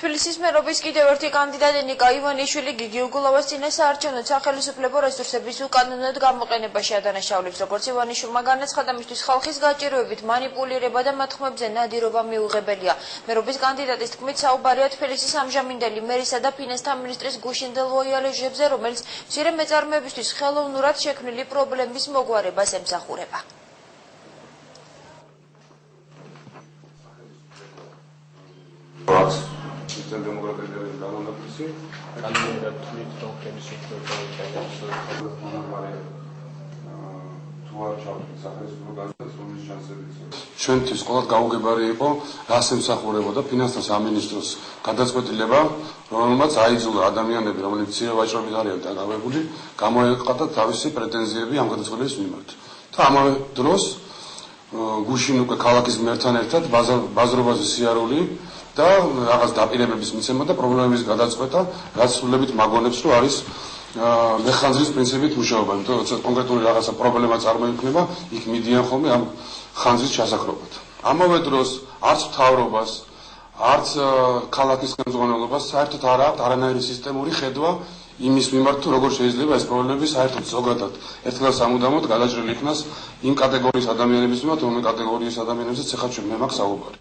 თბილისის მერობის კიდევ ერთი კანდიდატი ნიკა ივანიშვილი გიგი უგულავას წინა საარჩევნო სახელმწიფო რესურსების უკანონოდ გამოყენებაში ადანაშაულებს, როგორც ივანიშვილმა განაცხადა, მისთვის ხალხის გაჭირვებით მანიპულირება და მათ ხმებზე ნადირობა მიუღებელია. მერობის კანდიდატის თქმით, საუბარია თბილისის ამჟამინდელი მერისა და ფინანსთა მინისტრის გუშინდელ ლოიალიზმზე, რომელიც მცირე მეწარმეებისთვის ხელოვნურად შექმნილი პრობლემის მოგვარებას ემსახურება. Democratic democracy. ჩვენთვის ყოველთ გაუგებარი იყო, რას ემსახურებოდა ფინანსთა სამინისტროს გადაწყვეტილება, რომელმაც აიძულა ადამიანები, რომლებიც მცირე ვაჭრობით არიან დაკავებული, გამოეყადა თავისი პრეტენზიები ამ გადაწყვეტილების მიმართ. და ამავე დროს გუშინ უკვე ქალაქის მერთან ერთად ბაზრობაზე სიარული და რაღაც დაპირებების მიცემა და პრობლემების გადაწყვეტა, რაც სრულებით მაგონებს, რომ არის მეხანძრის პრინციპით მუშაობა, იმიტომ რომ კონკრეტული რაღაცა პრობლემა წარმოიქმნება, იქ მიდიან ხოლმე ამ ხანძრის ჩასაქრობად. ამავე დროს არც მთავრობას, არც ქალაქის ხელმძღვანელობას საერთოდ არ აქვს არანაირი სისტემური ხედვა იმის მიმართ, თუ როგორ შეიძლება ეს პრობლემები საერთოდ ზოგადად ერთხელ სამუდამოდ გადაჭრილი იქნას იმ კატეგორიის ადამიანების მიმართ, რომელი კატეგორიის ადამიანებზეც ახლა ჩვენ მე მაქვს საუბარი.